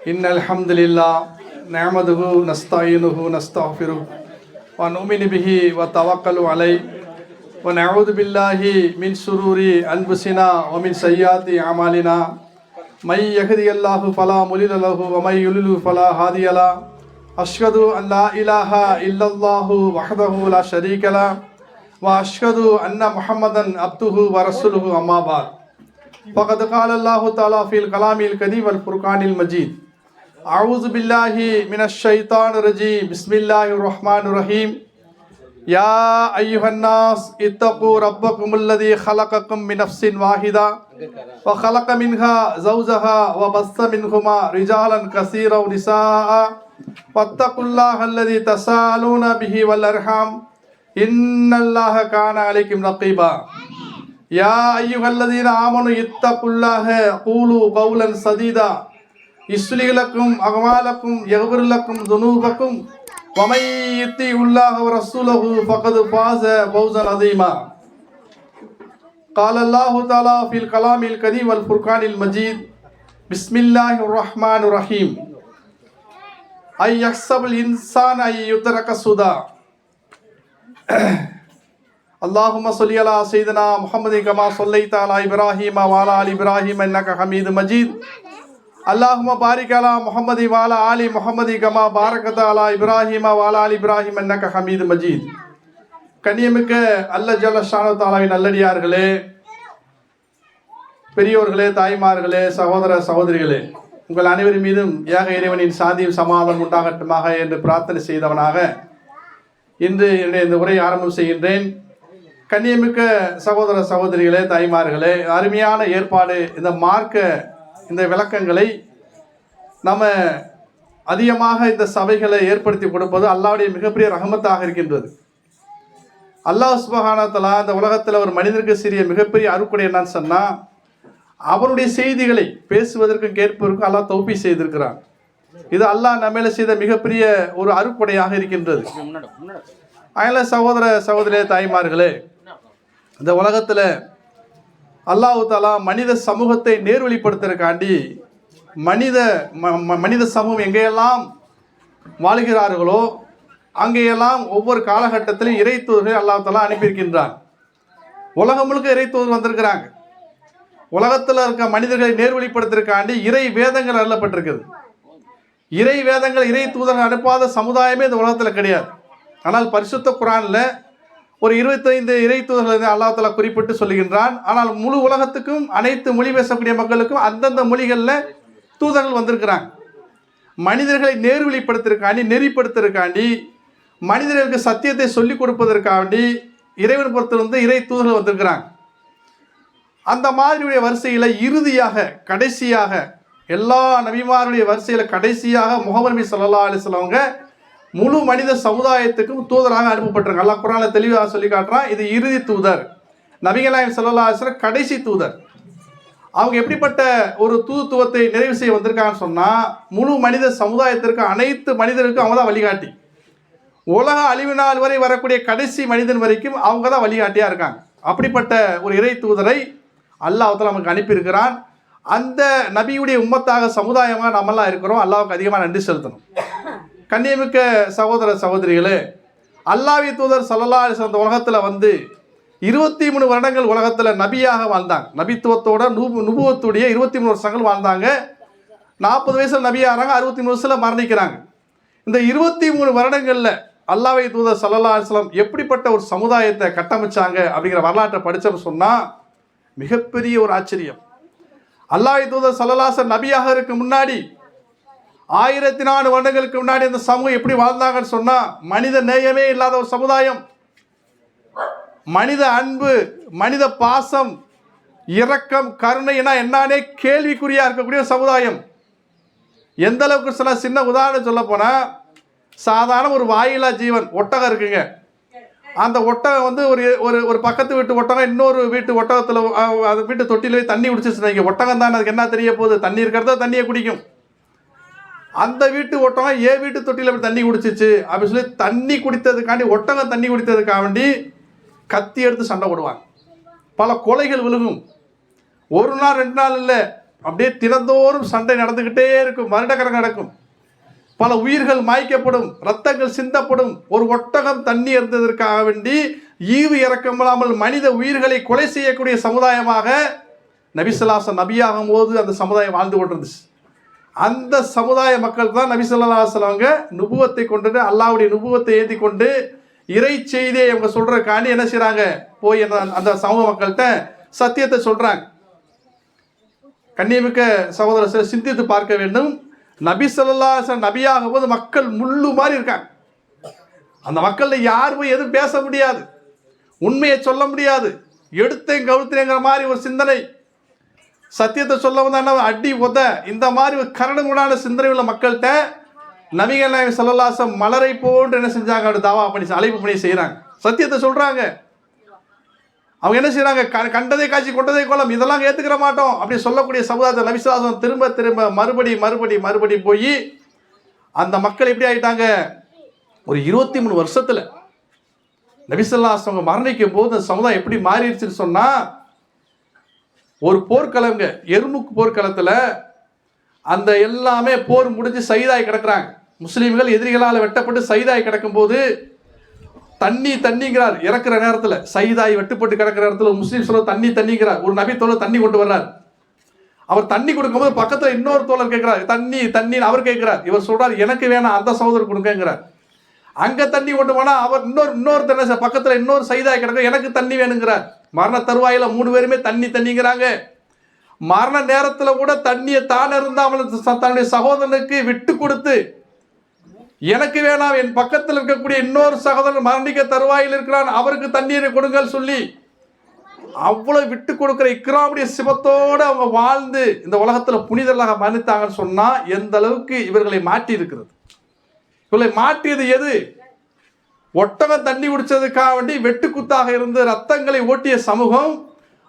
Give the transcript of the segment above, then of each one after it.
innal hamdalillah na'maduhu nasta'inuhu nastaghfiruh wa nu'minu bihi wa tawakkalu alayhi wa na'udzu billahi min shururi anfusina wa min sayyiati a'malina may yahdihillahu fala mudilla lahu wa may yudlil fala hadiya lahu ashhadu an la ilaha illallah wahdahu la sharika lahu wa ashhadu anna muhammadan abduhu wa rasuluhu amma ba'd faqad qala Allah ta'ala fil kalamil karim wal furqanil majid a'udzu billahi minash shaitanir rajim bismillahir rahmanir rahim ya ayyuhan nas ittaqu rabbakumul ladzi khalaqakum min nafsin wahida wa khalaqa minha zawjaha wa bassa minhuma rijalan katsiran wa nisaa wattaqullaha alladzi tasaaluna bihi wal arham innallaha kana alaykum raqiba ya ayyuhalladhina amanu ittaqullaha qulu qawlan sadida yuslih lakum a'malakum yaghfir lakum dhunubakum wa may yuti'ullaha wa rasulahu faqad faza fawzan 'azima qala Allahu ta'ala fil kalamil karim wal furqanil majid bismillahir rahmanir rahim ay yahsabul insana ay yutraka suda Allahumma salli ala sayyidina Muhammadin kama sallaita ala Ibrahim wa ala ali Ibrahim innaka Hamidum Majid. Allahumma barik ala Muhammadin wa ala ali Muhammadin kama barakta ala Ibrahim wa ala ali Ibrahim innaka Hamidum Majid. கண்ணியமிக்க அல்லாஹ் ஜல்ல ஷானஹு தஆலாவின் நல்லடியார்களே, பெரியோர்களே, தாய்மார்களே, சகோதர சகோதரிகளே, உங்கள் அனைவரின் மீதும் ஏக இறைவனின் சாந்தியும் சமாதானம் உண்டாகட்டுமாக என்று பிரார்த்தனை செய்தவனாக இன்று என்னுடைய இந்த உரையை ஆரம்பம் செய்கின்றேன். கண்ணியமிக்க சகோதர சகோதரிகளே, தாய்மார்களே, அருமையான ஏற்பாடு. இந்த மார்க்க இந்த விளக்கங்களை நம்ம அதிகமாக இந்த சபைகளை ஏற்படுத்தி கொடுப்பது அல்லாஹ்வுடைய மிகப்பெரிய ரஹமத்தாக இருக்கின்றது. அல்லாஹ் சுப்ஹானஹு வ தஆலா இந்த உலகத்தில் ஒரு மனிதனுக்கு சிறிய மிகப்பெரிய அருட்கொடை என்னன்னு சொன்னால், அவனுடைய செய்திகளை பேசுவதற்கும் கேட்பதற்கும் அல்லாஹ் தௌஃபீக் செய்திருக்கிறான். இது அல்லாஹ் நம்மேல செய்த மிகப்பெரிய ஒரு அருட்கொடையாக இருக்கின்றது. அதனால சகோதர சகோதரியே, தாய்மார்களே, இந்த உலகத்தில் அல்லாஹ் தஆலா மனித சமூகத்தை நேர்வழிப்படுத்துறதுக்காண்டி மனித சமூகம் எங்கேயெல்லாம் வாழ்கிறார்களோ அங்கேயெல்லாம் ஒவ்வொரு காலகட்டத்திலும் இறை தூதர்களை அல்லாஹ் தஆலா அனுப்பியிருக்கின்றான். உலகம் முழுக்க இறை தூதர் வந்திருக்கிறாங்க. உலகத்தில் இருக்க மனிதர்களை நேர்வழிப்படுத்துறதுக்காண்டி இறை வேதங்கள் அருளப்பட்டிருக்குது. இறை வேதங்கள் இறை தூதர்கள் அனுப்பாத சமுதாயமே இந்த உலகத்தில் கிடையாது. ஆனால் பரிசுத்த குர்ஆனில் ஒரு 25 இறை தூதர்களை அல்லாஹ் தஆலா குறிப்பிட்டு சொல்லுகின்றான். ஆனால் முழு உலகத்துக்கும் அனைத்து மொழி பேசக்கூடிய மக்களுக்கும் அந்தந்த மொழிகளில் தூதர்கள் வந்திருக்கிறாங்க. மனிதர்களை நேர்வழிப்படுத்துறதுக்காண்டி, நெறிப்படுத்துறதுக்காண்டி, மனிதர்களுக்கு சத்தியத்தை சொல்லிக் கொடுப்பதற்காண்டி இறைவன் பொறுத்திருந்து இறை தூதர்கள் வந்திருக்கிறாங்க. அந்த மாதிரியுடைய வரிசையில் இறுதியாக கடைசியாக எல்லா நபிமாருடைய வரிசையில் கடைசியாக முஹம்மது நபி ஸல்லல்லாஹு அலைஹி வஸல்லம் அவங்க முழு மனித சமுதாயத்துக்கும் தூதராக அனுப்பப்பட்டிருக்காங்க. அல்லாஹ் குர்ஆனில் தெளிவாக சொல்லி காட்டுறான், இது இறுதி தூதர். நபிகள் நாயகம் ஸல்லல்லாஹு அலைஹி வஸல்லம் கடைசி தூதர். அவங்க எப்படிப்பட்ட ஒரு தூதுத்துவத்தை நிறைவு செய்ய வந்திருக்காங்கன்னு சொன்னால், முழு மனித சமுதாயத்திற்கு அனைத்து மனிதருக்கும் அவங்க தான் வழிகாட்டி. உலக அழிவு நாள் வரை வரக்கூடிய கடைசி மனிதன் வரைக்கும் அவங்க தான் வழிகாட்டியாக இருக்காங்க. அப்படிப்பட்ட ஒரு இறை தூதரை அல்லாஹ் தஆலா நமக்கு அனுப்பியிருக்கிறான். அந்த நபியுடைய உம்மத்தாக சமுதாயமாக நம்மெல்லாம் இருக்கிறோம். அல்லாஹ்வுக்கு அதிகமாக நன்றி செலுத்தணும். கண்ணியமிக்க சகோதர சகோதரிகளே, அல்லாஹ்வின் தூதர் ஸல்லல்லாஹு அலைஹி வஸல்லம் உலகத்தில் வந்து 23 வருடங்கள் உலகத்தில் நபியாக வாழ்ந்தாங்க. நபித்துவத்தோட நுபுவத்துடைய 23 வருஷங்கள் வாழ்ந்தாங்க. 40 வயசில் நபியாகிறாங்க, 63 வயசில் மரணிக்கிறாங்க. இந்த 23 வருடங்களில் அல்லாஹ்வின் தூதர் ஸல்லல்லாஹு அலைஹி வஸல்லம் எப்படிப்பட்ட ஒரு சமுதாயத்தை கட்டமைச்சாங்க அப்படிங்கிற வரலாற்றை படித்தோம்னு சொன்னால் மிகப்பெரிய ஒரு ஆச்சரியம். அல்லாஹ்வின் தூதர் ஸல்லல்லாஹு அலைஹி வஸல்லம் நபியாக இருக்க முன்னாடி 1400 வருடங்களுக்கு முன்னாடி இந்த சமூகம் எப்படி வாழ்ந்தாங்கன்னு சொன்னால், மனித நேயமே இல்லாத ஒரு சமுதாயம். மனித அன்பு, மனித பாசம், இரக்கம், கருணை என்னன்னே கேள்விக்குறியாக இருக்கக்கூடிய சமுதாயம். எந்த அளவுக்கு சொல்ல, சின்ன உதாரணம் சொல்ல போனால், சாதாரண ஒரு வாயிலா ஜீவன் ஒட்டகம் இருக்குங்க. அந்த ஒட்டகம் வந்து ஒரு பக்கத்து வீட்டு ஒட்டகம் இன்னொரு வீட்டு ஒட்டகத்தில் அது வீட்டு தொட்டியில் தண்ணி குடிச்சிச்சுன்னா, ஒட்டகம் தான் அதுக்கு என்ன தெரிய போகுது, தண்ணி இருக்கிறதா தண்ணியை குடிக்கும். அந்த வீட்டு ஒட்டகம் வீட்டு தொட்டியில் தண்ணி குடிச்சிச்சு அப்படின்னு சொல்லி தண்ணி குடித்ததுக்காண்டி, ஒட்டகம் தண்ணி குடித்ததுக்காக வேண்டி கத்தி எடுத்து சண்டை போடுவாங்க. பல கொலைகள் விழுகும். ஒரு நாள் 2 நாள் இல்லை, அப்படியே தினந்தோறும் சண்டை நடந்துக்கிட்டே இருக்கும், வருடக்கணக்கு நடக்கும். பல உயிர்கள் மாய்க்கப்படும், ரத்தங்கள் சிந்தப்படும். ஒரு ஒட்டகம் தண்ணி இருந்ததற்காக வேண்டி ஈவு இறக்கமில்லாமல் மனித உயிர்களை கொலை செய்யக்கூடிய சமுதாயமாக நபிசல்லாசன் நபியாகும் போது அந்த சமுதாயம் வாழ்ந்து கொண்டிருந்துச்சு. அந்த சமுதாய மக்கள் தான் நபிசல்லாசலவங்க நுபுவத்தை கொண்டு, அல்லாவுடைய நுபுவத்தை ஏந்தி கொண்டு இறை செய்தியை அவங்க சொல்றதுக்காண்டி என்ன செய்றாங்க, போய் அந்த சமூக மக்கள்கிட்ட சத்தியத்தை சொல்றாங்க. கண்ணியமிக்க சகோதரர் சிந்தித்து பார்க்க வேண்டும். நபி ஸல்லல்லாஹு அலைஹி வஸல்லம் நபியாகும் போது மக்கள் முள்ளு மாதிரி இருக்காங்க. அந்த மக்களில் யார் போய் எதுவும் பேச முடியாது, உண்மையை சொல்ல முடியாது, எடுத்தேன் கவுத்தேங்கிற மாதிரி ஒரு சிந்தனை. சத்தியத்தை சொல்ல வந்தா அடி உத இந்த மாதிரி ஒரு கரடுமுடான சிந்தனை உள்ள மக்கள்கிட்ட நபிகள் நாயகம் ஸல்லல்லாஹு அலைஹி வஸல்லம் மலரை போன்று என்ன செஞ்சாங்க, அப்படி தாவா பண்ணி அழைப்பு பண்ணி செய்கிறாங்க, சத்தியத்தை சொல்கிறாங்க. அவங்க என்ன செய்கிறாங்க, கண்டதை காட்சி கொண்டதை கோலம் இதெல்லாம் ஏற்றுக்கிற மாட்டோம் அப்படி சொல்லக்கூடிய சமுதாயத்தை நபி ஸல்லல்லாஹு அலைஹி வஸல்லம் திரும்ப திரும்ப மறுபடி போய் அந்த மக்கள் எப்படி ஆகிட்டாங்க. ஒரு 23 வருஷத்தில் நபி ஸல்லல்லாஹு அலைஹி வஸல்லம் மரணிக்கும் போது அந்த சமுதாயம் எப்படி மாறிடுச்சுன்னு சொன்னால், ஒரு போர்க்களங்க எர்முக் போர்க்களத்தில் அந்த எல்லாமே போர் முடிஞ்சு சைதாய் கிடக்குறாங்க. முஸ்லீம்கள் எதிரிகளால் வெட்டப்பட்டு சைதாய் கிடக்கும்போது தண்ணிங்கிறார். இறக்குற நேரத்தில் சைதாய் வெட்டுப்பட்டு கிடக்கிற நேரத்தில் முஸ்லீம் சொல்ல தண்ணிங்கிறார். ஒரு நபி தோழர் தண்ணி கொண்டு வர்றார். அவர் தண்ணி கொடுக்கும்போது பக்கத்தில் இன்னொரு தோழர் கேட்கிறார், தண்ணி அவர் கேட்கிறார். இவர் சொல்றார், எனக்கு வேணாம், அந்த சகோதரர் கொடுங்கிறார். அங்கே தண்ணி கொண்டு போனால் அவர் இன்னொரு பக்கத்தில் இன்னொரு சைதாய் கிடக்க, எனக்கு தண்ணி வேணுங்கிறார். மரண தருவாயில் 3 பேருமே தண்ணிங்கிறாங்க. மரண நேரத்தில் கூட தண்ணியை தான் இருந்தாமல் தன்னுடைய சகோதரனுக்கு விட்டு கொடுத்து, எனக்கு வேணாம், என் பக்கத்தில் இருக்கக்கூடிய இன்னொரு சகோதரன் மரணிக்க தருவாயில் இருக்கிறான், அவருக்கு தண்ணீரை கொடுங்கள் சொல்லி அவ்வளவு விட்டு கொடுக்கிற இக்ராமுடைய சிவத்தோடு அவங்க வாழ்ந்து இந்த உலகத்தில் புனிதர்களாக மன்னித்தாங்கன்னு சொன்னால் எந்த அளவுக்கு இவர்களை மாற்றி இருக்கிறது. இவர்களை மாற்றியது எது? ஒட்டகம் தண்ணி குடிச்சதுக்காக வேண்டி வெட்டுக்குத்தாக இருந்து ரத்தங்களை ஓட்டிய சமூகம்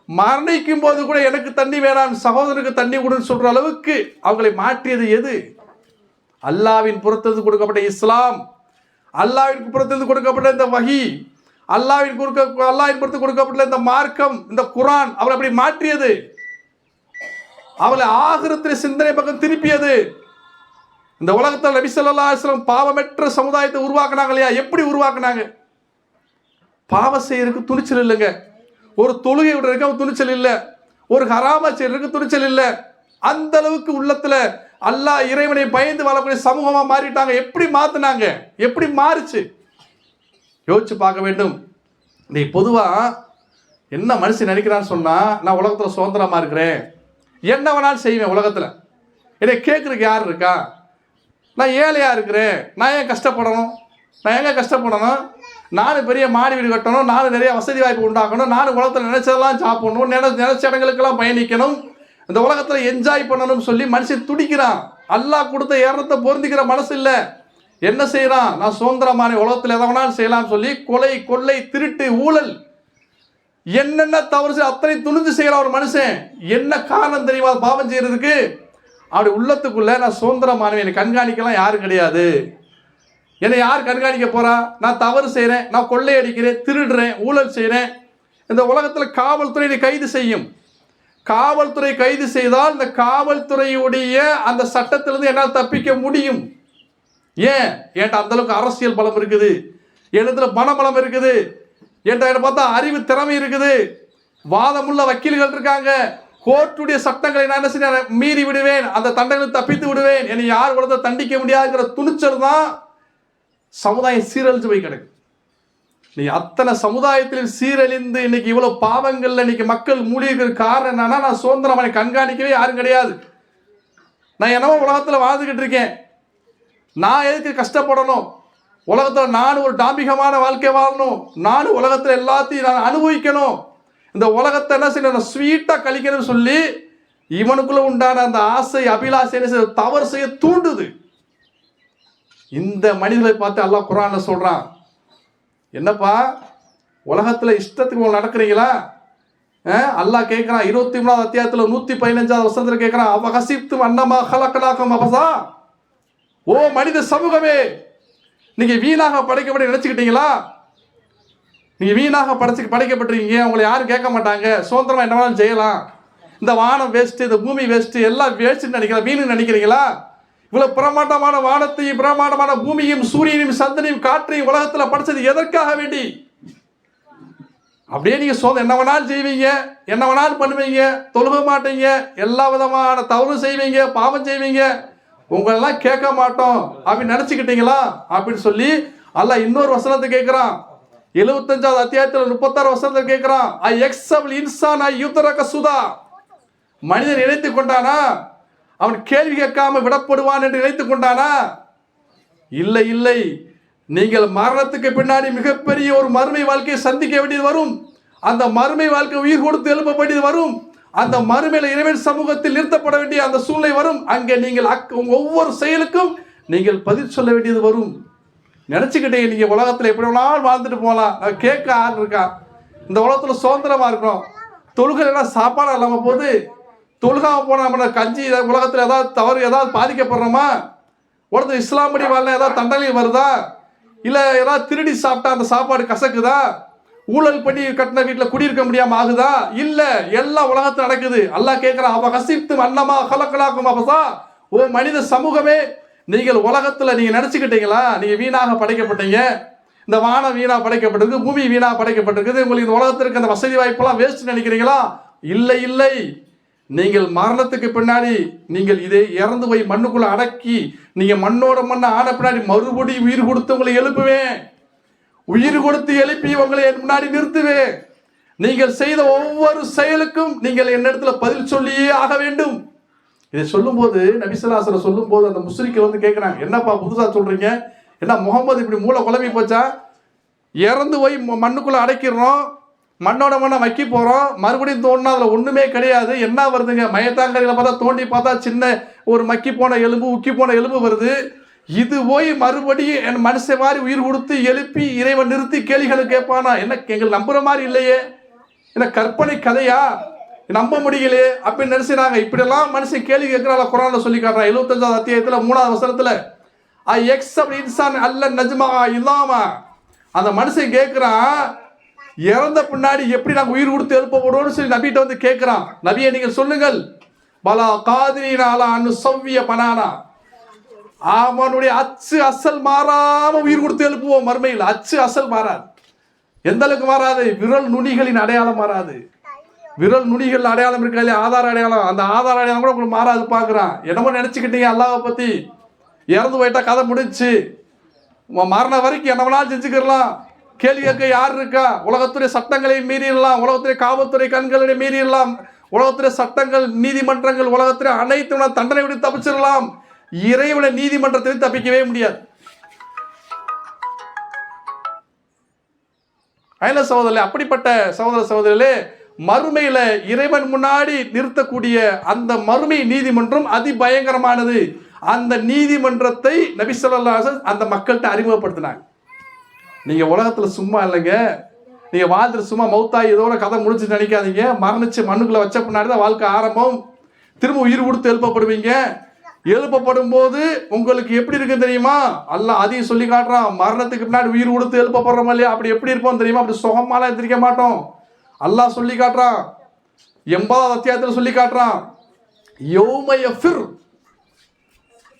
மரணிக்கும் போது கூட எனக்கு தண்ணி வேணாம், சகோதரனுக்கு தண்ணி கொடுன்னு சொல்ற அளவுக்கு அவங்களை மாற்றியது எது? அல்லாவின் புறத்திலிருந்து கொடுக்கப்பட்ட இஸ்லாம், அல்லாவின் புறத்திலிருந்து கொடுக்கப்பட்ட இந்த வஹி, அல்லாவின் புறத்து கொடுக்கப்பட்ட இந்த மார்க்கம், இந்த குர்ஆன் அவளை அப்படி மாற்றியது. அவளை ஆகிரத்தில் சிந்தனை பக்கம் திருப்பியது. இந்த உலகத்தில் நபி ஸல்லல்லாஹு அலைஹி வஸல்லம் பாவமற்ற சமுதாயத்தை உருவாக்குனாங்க இல்லையா? எப்படி உருவாக்குனாங்க? பாவம் செய்யறதுக்கு துணிச்சல் இல்லைங்க. ஒரு தொழுகை விடுறதுக்கு துணிச்சல் இல்லை, ஒரு ஹராமா செய்யறதுக்கு துணிச்சல் இல்லை. அந்த அளவுக்கு உள்ளத்துல அல்லாஹ் இறைவனை பயந்து வாழக்கூடிய சமூகமா மாறிட்டாங்க. எப்படி மாத்தினாங்க? எப்படி மாறுச்சு? யோசிச்சு பார்க்க வேண்டும். நீ பொதுவா என்ன மனுஷன் நினைக்கிறான்னு சொன்னா, நான் உலகத்துல சுதந்திரமா இருக்கிறேன், என்ன வேணாலும் செய்வேன், உலகத்துல என்னை கேட்கறதுக்கு யார் இருக்கா, நான் ஏழையா இருக்கிறேன், நான் ஏன் கஷ்டப்படணும், நான் எங்க கஷ்டப்படணும், நானும் பெரிய மாடி வீடு கட்டணும், நானும் நிறைய வசதி வாய்ப்பு உண்டாக்கணும், நானும் உலகத்தில் நினைச்சதெல்லாம் சாப்பிடணும், நினைச்ச இடங்களுக்கெல்லாம் பயணிக்கணும், இந்த உலகத்தில் என்ஜாய் பண்ணணும்னு சொல்லி மனுஷன் துடிக்கிறான். அல்லாஹ் கொடுத்த ஏறத்தை பொருந்திக்கிற மனசு இல்லை. என்ன செய்யறான்? நான் சுதந்திரமான உலகத்தில் எதை வேணாலும் செய்யலாம் சொல்லி கொலை, கொள்ளை, திருட்டு, ஊழல், என்னென்ன தவறு அத்தனை துணிந்து செய்யற ஒரு மனுஷன். என்ன காரணம் தெரியுமா பாவம் செய்யறதுக்கு? அப்படி உள்ளத்துக்குள்ள நான் சுதந்திரமானவன், என்னை கண்காணிக்கலாம் யாரும் கிடையாது, என்னை யார் கண்காணிக்க போறா, நான் தவறு செய்கிறேன், நான் கொள்ளை அடிக்கிறேன், திருடுறேன், ஊழல் செய்கிறேன். இந்த உலகத்தில் காவல்துறை கைது செய்யும். காவல்துறை கைது செய்தால் இந்த காவல்துறையுடைய அந்த சட்டத்திலிருந்து என்னால் தப்பிக்க முடியும். ஏன்? என்கிட்ட அந்த அளவுக்கு அரசியல் பலம் இருக்குது, என்னத்துல பணபலம் இருக்குது, என்கிட்ட பார்த்தா அறிவு திறமை இருக்குது, வாதமுள்ள வக்கீல்கள் இருக்காங்க, கோர்ட்டுடைய சட்டங்களை நான் என்ன செய்ய மீறி விடுவேன், அந்த தண்டனை தப்பித்து விடுவேன், என்னை யார் உலகத்தை தண்டிக்க முடியாதுங்கிற துணிச்சல் தான் சமுதாயம் சீரழிஞ்சு போய் கிடக்கு. நீ அத்தனை சமுதாயத்திலும் சீரழிந்து இன்னைக்கு இவ்வளவு பாவங்கள்ல இன்னைக்கு மக்கள் மூழ்கிற காரணம் என்னன்னா, நான் சுதந்திரமான கண்காணிக்கவே யாரும் கிடையாது. நான் என்னவோ உலகத்தில் வாழ்ந்துகிட்டு இருக்கேன், நான் எதுக்கு கஷ்டப்படணும், உலகத்தில் நானும் ஒரு டாம்பிகமான வாழ்க்கை வாழணும், நானும் உலகத்தில் எல்லாத்தையும் நான் அனுபவிக்கணும், இந்த உலகத்தை என்ன செய்யணும் ஸ்வீட்டா கழிக்கணும்னு சொல்லி இவனுக்குள்ள உண்டான அந்த ஆசை அபிலாசை என்ன செய்ய தவறு செய்ய தூண்டுது. இந்த மனிதர்களை பார்த்து அல்லாஹ் குர்ஆன்ல சொல்றான், என்னப்பா உலகத்தில் இஷ்டத்துக்கு நடக்கிறீங்களா? அல்லாஹ் கேட்கிறான் 23வது அத்தியாயத்தில் 115வது வசனத்தில் கேட்கிறான், அவஹசிப்தும் அன்னமா ஹலக்னாக்கும் அபஸா, ஓ மனித சமூகமே, நீங்க வீணாக படைக்கப்பட நினைச்சுக்கிட்டீங்களா? நீங்க வீணாக படைக்கப்பட்டிருக்கீங்க, உங்களை யாரும் கேட்க மாட்டாங்க, சுதந்திரமா என்ன வேணாலும் செய்யலாம், இந்த வானம் வேஸ்ட்டு, இந்த பூமி வேஸ்ட்டு, எல்லாம் வேஸ்ட்டுன்னு நினைக்கிறீங்களா? வீணுன்னு நினைக்கிறீங்களா? இவ்வளோ பிரமாண்டமான வானத்தையும் பிரமாண்டமான பூமியும் சூரியனையும் சந்திரனையும் காற்றையும் உலகத்தில் படைச்சது எதற்காக வேண்டி? அப்படியே நீங்கள் என்ன வேணாலும் செய்வீங்க, என்ன வேணாலும் பண்ணுவீங்க, தொழுக மாட்டீங்க, எல்லா விதமான தவறு செய்வீங்க, பாவம் செய்வீங்க, உங்களெல்லாம் கேட்க மாட்டோம் அப்படின்னு நினச்சிக்கிட்டீங்களா அப்படின்னு சொல்லி அல்லாஹ் இன்னொரு வசனத்தை கேட்குறான். 75வது அத்தியாயத்தில் 36 வசனத்தை கேட்குறான். ஐ எக்ஸபிள் இன்சான் ஐ யுத்தரக சுதா. மனிதன் நினைத்து கொண்டானா அவன் கேள்வி கேட்காம விடப்படுவான் என்று நினைத்து கொண்டானா? இல்லை இல்லை. நீங்கள் மரணத்துக்கு பின்னாடி மிகப்பெரிய ஒரு மறுமை வாழ்க்கையை சந்திக்க வேண்டியது வரும். அந்த மறுமை வாழ்க்கை உயிர் கொடுத்து எழுப்ப வேண்டியது வரும். அந்த மறுமையில இறைவன் சமூகத்தில் நிறுத்தப்பட வேண்டிய அந்த சூழ்நிலை வரும். அங்கே நீங்கள் ஒவ்வொரு செயலுக்கும் நீங்கள் பதில் சொல்ல வேண்டியது வரும். நினச்சிக்கிட்டே நீங்கள் உலகத்தில் எப்படி வேணாலும் வாழ்ந்துட்டு போகலாம், கேட்க ஆள் இருக்கா? இந்த உலகத்தில் சுதந்திரமாக இருக்கிறோம். தொழுகைலாம் சாப்பாடு இல்லாமல் போது தொழுகாமல் போனால் நம்ம கஞ்சி உலகத்தில் ஏதாவது தவறு ஏதாவது பாதிக்கப்படுறோமா? உலகத்தில் இஸ்லாம் படி வாழ ஏதாவது தண்டனை வருதா? இல்லை ஏதாவது திருடி சாப்பிட்டா அந்த சாப்பாடு கசக்குதா? ஊழல் பண்ணி கட்டின வீட்டில் குடியிருக்க முடியாமல் ஆகுதா? இல்லை, எல்லாம் உலகத்தில் நடக்குது. அல்லாஹ் கேட்குறான், அவ கசித்து அன்னமா கலக்கலாக்கும் அவசா. ஓ மனித சமூகமே, நீங்கள் உலகத்தில் நீங்கள் நினச்சிக்கிட்டீங்களா நீங்கள் வீணாக படைக்கப்பட்டீங்க? இந்த வானம் வீணாக படைக்கப்பட்டிருக்கு, பூமி வீணாக படைக்கப்பட்டிருக்குது, உங்களுக்கு இந்த உலகத்திற்கு அந்த வசதி வாய்ப்பெல்லாம் வேஸ்ட் நினைக்கிறீங்களா? இல்லை இல்லை. நீங்கள் மரணத்துக்கு பின்னாடி நீங்கள் இதை இறந்து போய் மண்ணுக்குள்ள அடக்கி நீங்க மண்ணோட மண்ணை ஆன பின்னாடி மறுபடியும் உயிர் கொடுத்து உங்களை எழுப்புவேன். உயிர் கொடுத்து எழுப்பி உங்களை என் முன்னாடி நிறுத்துவேன். நீங்கள் செய்த ஒவ்வொரு செயலுக்கும் நீங்கள் என்னிடத்துல பதில் சொல்லியே ஆக வேண்டும். இதை சொல்லும் போது நபி ஸல்லல்லாஹு அலைஹி வஸல்லம் சொல்லும் போது அந்த முஸ்லிம்கள் வந்து கேட்குறாங்க, என்னப்பா புதுசா சொல்றீங்க? என்ன முகமது இப்படி மூளை குழம்பி போச்சா? இறந்து போய் மண்ணுக்குள்ள அடைக்கிறோம், மண்ணோட மண்ணை வைக்க போகிறோம், மறுபடியும் தோண்டினா அதில் ஒன்றுமே கிடையாது. என்ன வருதுங்க? மயத்தாங்கரையில் பார்த்தா தோண்டி பார்த்தா சின்ன ஒரு மக்கி போன எலும்பு, உக்கி போன எலும்பு வருது. இது போய் மறுபடியும் என் மனுஷன் மாதிரி உயிர் கொடுத்து எழுப்பி இறைவன் நிறுத்தி கேள்விகளை கேட்பானா? என்ன எங்களுக்கு நம்புற மாதிரி இல்லையே, என்ன கற்பனை கதையா, நம்ப முடியலையே அப்படின்னு நினைச்சாங்க. இப்படியெல்லாம் மனுஷன் கேள்வி கேட்கிறாள். குரான்ல சொல்லி காட்டுறான் 75வது அத்தியாயத்தில் 3வது வசனத்தில் ஐ எக்ஸப்ட் இன்சான் அல்ல நஜ்மா இல்லாம. அந்த மனுஷன் கேட்குறான், இறந்த பின்னாடி எப்படி நாங்கள் உயிர் கொடுத்து எழுப்பப்படுவோம்னு சொல்லி நபிகிட்ட வந்து கேட்குறான். நபியை நீங்கள் சொல்லுங்கள், பலா காதினாலா அன்னு சவ்விய பனானா, அவனுடைய அச்சு அசல் மாறாம உயிர் கொடுத்து எழுப்புவோம். மறுமையில் அச்சு அசல் மாறாது. எந்த அளவுக்கு மாறாது? விரல் நுனிகளின் அடையாளம் மாறாது. விரல் நுனிகள் அடையாளம் இருக்கா இல்லையா, ஆதார அடையாளம், அந்த ஆதார அடையாளம் கூட உங்களுக்கு மாறாது. பார்க்குறான். என்னமோ நினச்சிக்கிட்டீங்க அல்லாஹ்வை பற்றி, இறந்து போயிட்டா கதை முடிச்சு, மரண வரைக்கும் என்ன வேணாலும் செஞ்சுக்கிடலாம், கேள்வி கேட்க யார் இருக்கா? உலகத்துடைய சட்டங்களை மீறிடலாம், உலகத்துடைய காவல்துறை கண்களை மீறிடலாம், உலகத்துடைய சட்டங்கள் நீதிமன்றங்கள் உலகத்துடைய அனைத்து தண்டனை விட்டு தப்பிச்சிடலாம். இறைவனை நீதிமன்றத்தை தப்பிக்கவே முடியாது. ஐல சகோதரர்களே, அப்படிப்பட்ட சகோதர சகோதரிகளே, மறுமையில இறைவன் முன்னாடி நிறுத்தக்கூடிய அந்த மறுமை நீதிமன்றம் அதிபயங்கரமானது. அந்த நீதிமன்றத்தை நபி ஸல்லல்லாஹு அலைஹி வஸல்லம் அந்த மக்கள்கிட்ட அறிமுகப்படுத்தினாங்க. நீங்க உலகத்துல சும்மா இல்லைங்க, நீங்க வாழ்ந்துட்டு சும்மா மௌத்தாய் இதோட கதை முடிச்சு நினைக்காதீங்க. மரணிச்சு மண்ணுக்குள்ள வச்ச பின்னாடி தான் வாழ்க்கை ஆரம்பம். திரும்ப உயிர் கொடுத்து எழுப்பப்படுவீங்க. எழுப்பப்படும் போது உங்களுக்கு எப்படி இருக்குன்னு தெரியுமா? அல்லாஹ் அதையும் சொல்லி காட்டுறான். மரணத்துக்கு பின்னாடி உயிர் கொடுத்து எழுப்பப்படுறோம் இல்லையா, அப்படி எப்படி இருப்போம் தெரியுமா? அப்படி சுகமாலாம் எந்திரிக்க மாட்டோம். அல்லாஹ் சொல்லி காட்டுறான். 80வது அத்தியாயத்தில் சொல்லி காட்டுறான், யௌம யஃபிர்,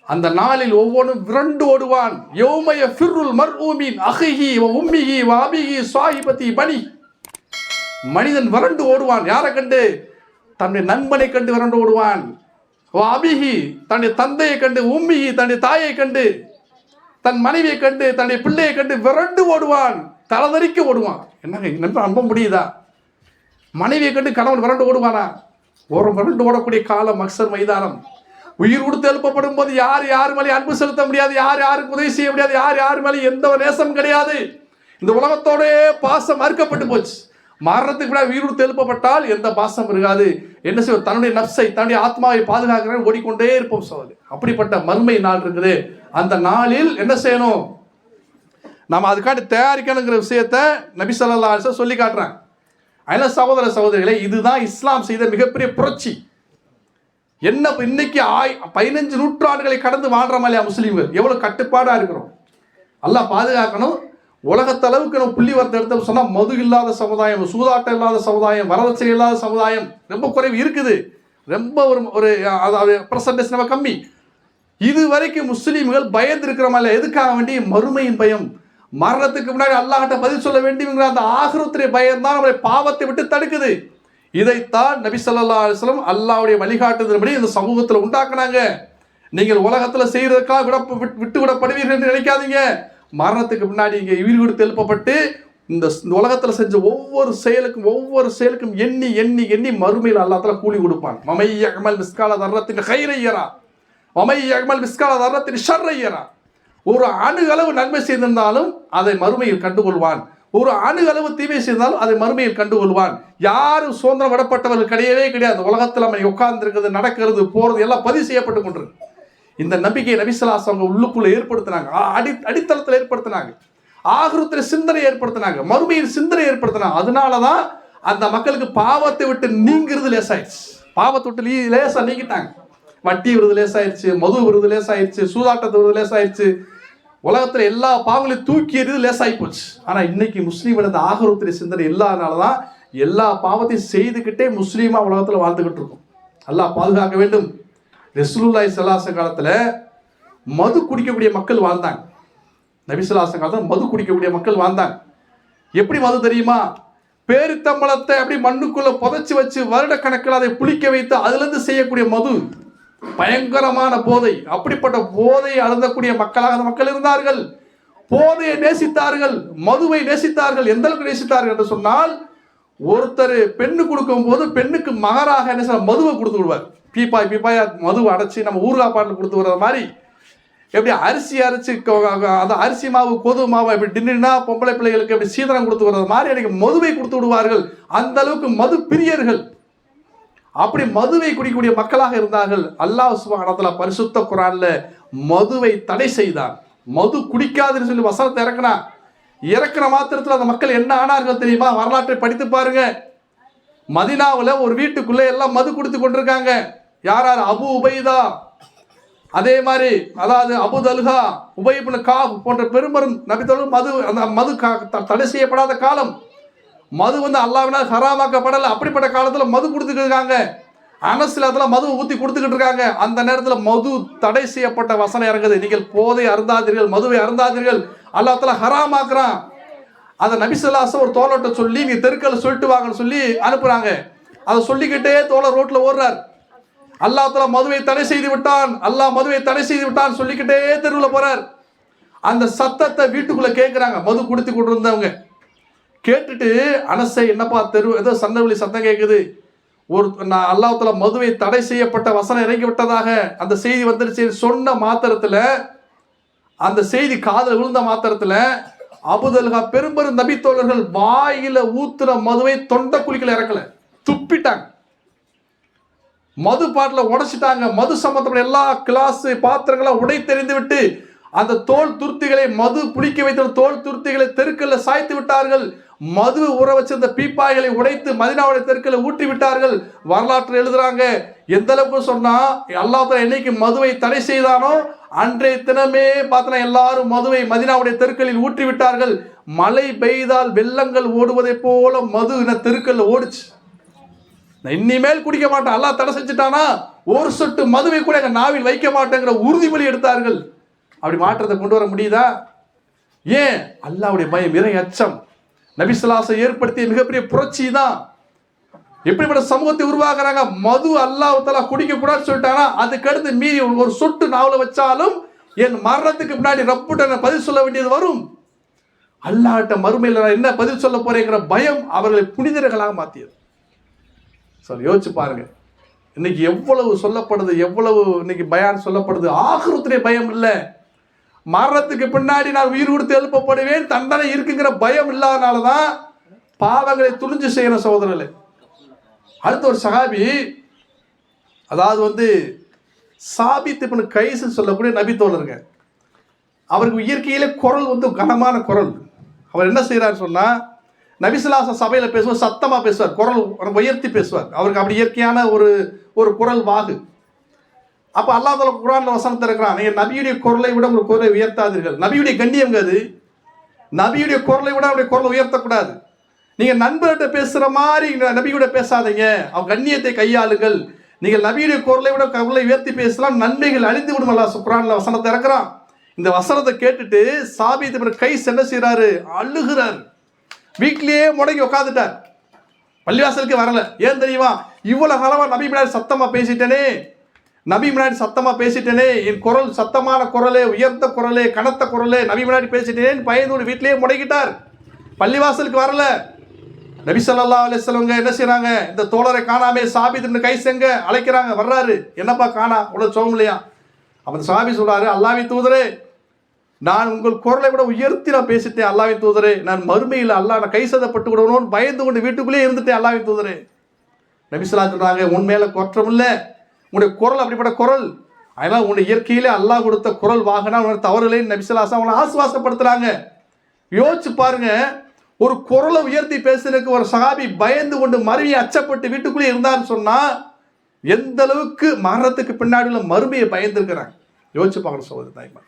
அந்த நாளில் ஒவ்வொன்றும் விரண்டு ஓடுவான். யௌம யஃபிருல் மர்உ மின் அஹிஹி வ உம்மிஹி வ அபிஹி ஸாஹிபதி பனி. மனிதன் விரண்டு ஓடுவான். யாரை கண்டு? தன்னுடைய நண்பனை கண்டு விரண்டு ஓடுவான். வ அபிஹி, தன்னுடைய தந்தையை கண்டு, உம்மிஹி, தன்னுடைய தாயை கண்டு, தன் மனைவியை கண்டு, தன்னுடைய பிள்ளையை கண்டு விரண்டு ஓடுவான். தலதறிக்க ஓடுவான். என்னங்க நம்ப முடியுதா? மனைவியை கண்டு கணவன் விரண்டு ஓடுவானா? ஒரு விரண்டு ஓடக்கூடிய காலம் மக்சர் மைதானம். உயிர் கொடுத்து எழுப்பப்படும் போது யார் யார் மேலே அன்பு செலுத்த முடியாது, யார் யாருக்கு உதவி செய்ய முடியாது, யார் யார் மேலே எந்த ஒரு நேசம் கிடையாது. இந்த உலகத்தோட பாசம் மறுக்கப்பட்டு போச்சு. மரணத்துக்கு கூட உயிர் கொடுத்து எழுப்பப்பட்டால் எந்த பாசம் இருக்காது. என்ன செய்வோம்? தன்னுடைய நப்சை, தன்னுடைய ஆத்மாவை பாதுகாக்கிறேன் ஓடிக்கொண்டே இருப்போம் சோதரி. அப்படிப்பட்ட மறுமை நாள் இருக்குது. அந்த நாளில் என்ன செய்யணும்? நம்ம அதுக்காண்டி தயாரிக்கணுங்கிற விஷயத்த நபி ஸல்லல்லாஹு அலைஹி வஸல்லம் சொல்லி காட்டுறாங்க. அதனால சகோதர சகோதரிகளே, இதுதான் இஸ்லாம் செய்த மிகப்பெரிய புரட்சி. என்ன இன்னைக்கு 15 நூற்றாண்டுகளை கடந்து வாழ்ற மாதிரியா முஸ்லீம்கள் எவ்வளவு கட்டுப்பாடா இருக்கிறோம். அல்லாஹ் பாதுகாக்கணும். உலகத்தளவுக்கு நம்ம புள்ளி வரத்தை எடுத்து சொன்னால் மது இல்லாத சமுதாயம், சூதாட்டம் இல்லாத சமுதாயம், வரதட்சணை இல்லாத சமுதாயம் ரொம்ப குறைவு இருக்குது. ரொம்ப ஒரு அதாவது பர்சன்டேஜ் நம்ம கம்மி. இது வரைக்கும் முஸ்லீம்கள் பயந்து இருக்கிறோமல்ல, எதுக்காக வேண்டி? மறுமையின் பயம். மரணத்துக்கு முன்னாடி அல்லாஹ்கிட்ட பதில் சொல்ல வேண்டியங்கிற அந்த ஆகிரத்துடைய பயம் தான் நம்மளை பாவத்தை விட்டு தடுக்குது. இதைத்தான் நபி ஸல்லல்லாஹு அலைஹி வஸல்லம் அல்லாஹ்வுடைய வழிகாட்டுதல்படி இந்த சமூகத்தில் உண்டாக்குனாங்க. நீங்கள் உலகத்தில் செய்யறதுக்காக விட்டு விடப்படுவீர்கள் என்று நினைக்காதீங்க. மரணத்துக்கு முன்னாடி இங்கே உயிர் கொடுத்து எழுப்பப்பட்டு இந்த உலகத்தில் செஞ்ச ஒவ்வொரு செயலுக்கும் எண்ணி எண்ணி எண்ணி மறுமையில் அல்லாஹ் தஆலா கூலி கொடுப்பான். மமை யஅமல் மிஸ்கால தர்ரத்தின் கைரை யரா மமை யஅமல் மிஸ்கால தர்ரத்தின் ஷர்ரை யரா. ஒரு அணு அளவு நன்மை செய்திருந்தாலும் அதை மறுமையில் கண்டுகொள்வான். ஒரு அணு அளவு தீமை செய்தாலும் அதை மறுமையில் கண்டுகொள்வான். யாரும் சுதந்திரம் விடப்பட்டவர்கள் கிடையவே கிடையாது. உலகத்தில் நம்ம உட்கார்ந்து இருக்கிறது, நடக்கிறது, போறது எல்லாம் பதிவு செய்யப்பட்டு கொண்டிருக்கு. இந்த நம்பிக்கையை நபி ஸல்லல்லாஹு அலைஹி வஸல்லம் உள்ளுக்குள்ள ஏற்படுத்தினாங்க, அடித்தளத்தில் ஏற்படுத்தினாங்க, ஆகிரத்தில் சிந்தனை ஏற்படுத்தினாங்க, மறுமையில் சிந்தனை ஏற்படுத்தினாங்க. அதனாலதான் அந்த மக்களுக்கு பாவத்தை விட்டு நீங்கிறது லேசாயிடுச்சு. பாவத்தை விட்டு லேசா நீக்கிட்டாங்க. வட்டி விருது லேசாயிருச்சு, மது விருது லேசாயிருச்சு, சூதாட்டத்தை விருது லேசாயிருச்சு. உலகத்தில் எல்லா பாவங்களையும் தூக்கி எறிது லேசாகி போச்சு. ஆனால் இன்னைக்கு முஸ்லீம் இந்த ஆகிரத்துடைய சிந்தனை இல்லாதனாலதான் எல்லா பாவத்தையும் செய்துக்கிட்டே முஸ்லீமா உலகத்தில் வாழ்ந்துகிட்டு இருக்கும். அல்லாஹ் பாதுகாக்க வேண்டும். ரசூலுல்லாஹி ஸல்லல்லாஹு அலைஹி காலத்தில் மது குடிக்கக்கூடிய மக்கள் வாழ்ந்தாங்க. நபி ஸல்லல்லாஹு அலைஹி காலத்தில் மது குடிக்கக்கூடிய மக்கள் வாழ்ந்தாங்க. எப்படி மது தெரியுமா? பேரித்தம்பளத்தை அப்படி மண்ணுக்குள்ள புதைச்சி வச்சு வருடக்கணக்கில் அதை புளிக்க வைத்து அதிலிருந்து செய்யக்கூடிய மது பயங்கரமான போதை. அப்படிப்பட்ட போதையை அருந்தக்கூடிய மக்களாக அந்த மக்கள் இருந்தார்கள். போதையை நேசித்தார்கள், மதுவை நேசித்தார்கள். எந்த அளவுக்கு நேசித்தார்கள் என்று சொன்னால், ஒருத்தர் பெண்ணு கொடுக்கும் போது பெண்ணுக்கு மகராக என்ன சொல்ல மதுவை கொடுத்து விடுவார். பீப்பாயா மதுவை அடைச்சி நம்ம ஊறுகாய் பாட்டில் கொடுத்து விடுற மாதிரி. எப்படி அரிசி அரைச்சி அந்த அரிசி மாவு கோதுமை மாவு எப்படி டின்னா பொம்பளை பிள்ளைகளுக்கு எப்படி சீதனம் கொடுத்து விடுறது மாதிரி எனக்கு மதுவை கொடுத்து விடுவார்கள். அந்த அளவுக்கு மது பிரியர்கள். அப்படி மதுவை குடிக்கக்கூடிய மக்களாக இருந்தார்கள். அல்லாஹ் சுப்ஹானஹு வ தஆலா பரிசுத்த குர்ஆன்ல மதுவை தடை செய்தான். மது குடிக்காதுன்னு சொல்லி வசனத்தை இறக்குற மாத்திரத்தில் அந்த மக்கள் என்ன ஆனார்கள் தெரியுமா? வரலாற்றை படித்து பாருங்க. மதீனாவில் ஒரு வீட்டுக்குள்ளே எல்லாம் மது குடித்து கொண்டிருக்காங்க. யார்? அபு உபைதா, அதே மாதிரி அதாவது அபு தல்ஹா, உபை இப்னு காப் போன்ற பெரும்பெரும் நபித்தோழர்கள் மது அந்த மது தடை செய்யப்படாத காலம். மது அல்லாஹ்வினால் ஹராமாக்கப்படலை. அப்படிப்பட்ட காலத்தில் மது கொடுத்துக்கிட்டு இருக்காங்க. அனஸ்ல அதில் மது ஊற்றி கொடுத்துக்கிட்டு இருக்காங்க. அந்த நேரத்தில் மது தடை செய்யப்பட்ட வசனம் இறங்குது. நீங்கள் போதை அருந்தாதீர்கள், மதுவை அருந்தாதீர்கள், அல்லாஹ் தஆலா ஹராமாக்குறான். அதை நபி ஸல்லல்லாஹு அலைஹி வஸல்லம் ஒரு தோழர்கிட்ட சொல்லி நீ தெருக்களில் சொல்லிட்டு வாங்கன்னு சொல்லி அனுப்புறாங்க. அதை சொல்லிக்கிட்டே தோழர் ரோட்டில் ஓடுறார். அல்லாஹ் தஆலா மதுவை தடை செய்து விட்டான், அல்லாஹ் மதுவை தடை செய்து விட்டான் சொல்லிக்கிட்டே தெருவில் போறார். அந்த சத்தத்தை வீட்டுக்குள்ள கேட்குறாங்க மது குடித்து கொண்டு இருந்தவங்க. கேட்டுட்டு அனஸை என்னப்பா தெரு ஏதோ சண்டவெளி சத்தம் கேட்குது, ஒரு அல்லாஹ் தஆலா மதுவை தடை செய்யப்பட்ட வசனம் இறங்கி விட்டதாக அந்த செய்தி வந்துருச்சு சொன்ன மாத்திரத்தில், அந்த செய்தி காதில் விழுந்த மாத்திரத்தில் அபூ தல்ஹா பெரும்பெரும் நபி தோழர்கள் வாயில ஊத்துற மதுவை தொண்டை குழிக்குள்ள இறக்கல, துப்பிட்டாங்க. மது பாட்டில் உடைச்சிட்டாங்க. மது சம்பந்தப்பட்ட எல்லா கிளாஸ் பாத்திரங்களை உடை தெரிந்து விட்டு அந்த தோல் துருத்திகளை மது புளிக்க வைத்த தோல் துருத்திகளை தெருக்கல்ல சாய்த்து விட்டார்கள். மது ஊற வச்சிருந்த பீப்பாய்களை உடைத்து மதீனாவுடைய தெருக்களை ஊற்றி விட்டார்கள். வரலாற்று எழுதுறாங்க. எந்த அளவுக்கு சொன்னா அல்லாஹ் தஆலா என்னைக்கு மதுவை தடை செய்தானோ அன்றைய தினமே பார்த்தா எல்லாரும் மதுவை மதீனாவுடைய தெருக்களில் ஊற்றி விட்டார்கள். மழை பெய்தால் வெள்ளங்கள் ஓடுவதை போல மது தெருக்கல்ல ஓடுச்சு. இனிமேல் குடிக்க மாட்டேன், அல்லாஹ் தடை செஞ்சுட்டானா ஒரு சொட்டு மதுவை கூட எங்க நாவில் வைக்க மாட்டேங்கிற உறுதிமொழி எடுத்தார்கள். அப்படி மாற்றத்தை கொண்டு வர முடியுதா? ஏன்? அல்லாஹ்வுடைய பயம், இறை அச்சம். நபி ஸல்லல்லாஹு அலைஹி ஏற்படுத்திய மிகப்பெரிய புரட்சி தான். எப்படிப்பட்ட சமூகத்தை உருவாக்குறாங்க. மது அல்லாஹ் தஆலா குடிக்க கூடாதுன்னு சொல்லிட்டானா அதுக்கடுத்து மீறி ஒரு சொட்டு நாவல வச்சாலும் என் மரணத்துக்கு முன்னாடி ரப்புட்ட பதில் சொல்ல வேண்டியது வரும். அல்லாஹ்ட்ட மறுமையில் என்ன பதில் சொல்ல போறேங்கிற பயம் அவர்களை புனிதர்களாக மாற்றியது. சார் யோசிச்சு பாருங்க. இன்னைக்கு எவ்வளவு சொல்லப்படுது, எவ்வளவு இன்னைக்கு பயான் சொல்லப்படுது. ஆகிரத்துடைய பயம் இல்லை, மரணத்துக்கு பின்னாடி நான் உயிர் கொடுத்து எழுப்பப்படுவேன் தண்டனை இருக்குங்கிற பயம் இல்லாதனால தான் பாவங்களை துணிஞ்சு செய்யற சகோதரர்களே. அடுத்த ஒரு சஹாபி, அதாவது சாபித் இப்னு கைஸ் சொல்லக்கூடிய நபி தோழருங்க. அவருக்கு இயற்கையிலே குரல் கனமான குரல். அவர் என்ன செய்யறாரு சொன்னா, நபி ஸல்லல்லாஹு அலைஹி சபையில் பேசுவார், சத்தமா பேசுவார், குரல் உயர்த்தி பேசுவார். அவருக்கு அப்படி இயற்கையான ஒரு குரல் வாகு. அப்ப அல்லாஹ் தஆலா குர்ஆன்ல வசனத்தை இருக்கிறான், நீங்க நபியுடைய குரலை விட உங்கள் குரலை உயர்த்தாதீர்கள். நபியுடைய கண்ணியம் அது. நபியுடைய குரலை விட அவருடைய குரலை உயர்த்தக்கூடாது. நீங்கள் நண்பர்கிட்ட பேசுகிற மாதிரி நபியோட பேசாதீங்க. அவங்க கண்ணியத்தை கையாளுங்கள். நீங்கள் நபியுடைய குரலை விட குரலை உயர்த்தி பேசலாம், நன்மைகள் அழிந்து விடும். அல்லாஹ் குர்ஆன்ல வசனத்தை இறக்குறான். இந்த வசனத்தை கேட்டுட்டு சாபித் இப்னு கைஸ் என்ன செய்யறாரு? அழுகிறார். வீட்டிலேயே முடங்கி உட்காந்துட்டார், பள்ளிவாசலுக்கு வரல. ஏன் தெரியுமா? இவ்வளவு காலமா நபி முன்னாடி சத்தமா பேசிட்டேனே, நபி முன்னாடி சத்தமா பேசிட்டேனே, என் குரல் சத்தமான குரலே, உயர்ந்த குரலே, கனத்த குரலே, நபி முன்னாடி பேசிட்டேனேன்னு பயந்து வீட்டிலேயே முடங்கிட்டார். பள்ளிவாசலுக்கு வரல. நபி ஸல்லல்லாஹு அலைஹி வஸல்லம் என்ன செய்யறாங்க? இந்த தோழரை காணாமே சாபித் இப்னு கைஸ் எங்க அழைக்கிறாங்க. வர்றாரு. என்னப்பா காணா? உனக்கு சோகம் இல்லையா? அப்ப சாபி சொல்றாரு, அல்லாஹ்வின் தூதரே, நான் உங்கள் குரலை விட உயர்த்தி நான் பேசிட்டேன். அல்லாஹ்வின் தூதரே, நான் மறுமையில் அல்லாஹ் நான் கைசதப்பட்டு விடணும்னு பயந்து கொண்டு வீட்டுக்குள்ளேயே இருந்துட்டேன். அல்லாஹ்வின் தூதரே. நபி ஸல்லல்லாஹு அலைஹி சொல்றாங்க, உன் மேல குற்றம் இல்லை, உன்னுடைய குரல் அப்படிப்பட்ட குரல், அதனால உன்னுடைய இயற்கையிலே அல்லாஹ் கொடுத்த குரல் வாங்கினா உனக்கு தவறுலைன்னு நபி ஸல்லல்லாஹு அலைஹி வஸல்லம் அவனை ஆசுவாசப்படுத்துறாங்க. யோசிச்சு பாருங்க, ஒரு குரலை உயர்த்தி பேசுறதுக்கு ஒரு சஹாபி பயந்து கொண்டு மறுமையை அச்சப்பட்டு வீட்டுக்குள்ளே இருந்தான்னு சொன்னா எந்த அளவுக்கு மரணத்துக்கு பின்னாடி உள்ள மறுமையை பயந்துருக்கிறாங்க. யோசிச்சு பார்க்கணும் சகோதரி தாய்மா.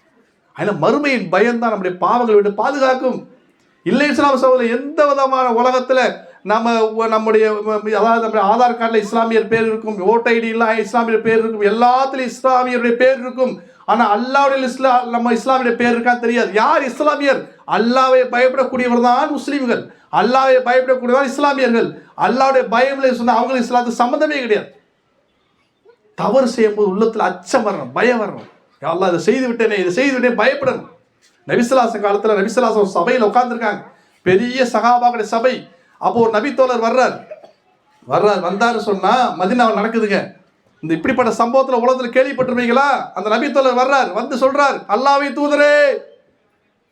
அதனால மறுமையின் பயம்தான் நம்முடைய பாவங்களை விட்டு பாதுகாக்கும். இல்லை இஸ்லாம் சகோதரர், எந்த விதமான உலகத்துல நம்முடைய அதாவது நம்முடைய ஆதார் கார்டில் இஸ்லாமியர் பேர் இருக்கும், ஓட் ஐடியெல்லாம் இஸ்லாமியர் பேர் இருக்கும், எல்லாத்துலையும் இஸ்லாமியருடைய பேர் இருக்கும். ஆனா அல்லாவுடைய நம்ம இஸ்லாமிய பேர் இருக்கான்னு தெரியாது. யார் இஸ்லாமியர்? அல்லாவை பயப்படக்கூடியவர் தான் முஸ்லீம்கள், அல்லாவை பயப்படக்கூடியவர் இஸ்லாமியர்கள். அல்லாவுடைய பயம் இல்லை சொன்னா அவங்களுக்கு இஸ்லாத்துக்கு சம்பந்தமே கிடையாது. தவறு செய்யும் போது உள்ளத்துல அச்சம் வரணும், பயம் வரணும். அல்லாஹ் இதை செய்து விட்டேனே, இதை செய்து விட்டேன், பயப்படணும். நபிசுல்லாச காலத்துல நபிசுல்லாச ஒரு சபையில் உட்கார்ந்துருக்காங்க, பெரிய சகாபாக்களுடைய சபை. அப்போ ஒரு நபித்தோழர் வந்தாரு சொன்னா மதீனாவில் நடக்குதுங்க. இந்த இப்படிப்பட்ட சம்பவத்துல உலகத்துல கேள்விப்பட்டிருப்பீங்களா? அந்த நபித்தோழர் வர்றார், வந்து சொல்றார், அல்லாஹ்வின் தூதரே,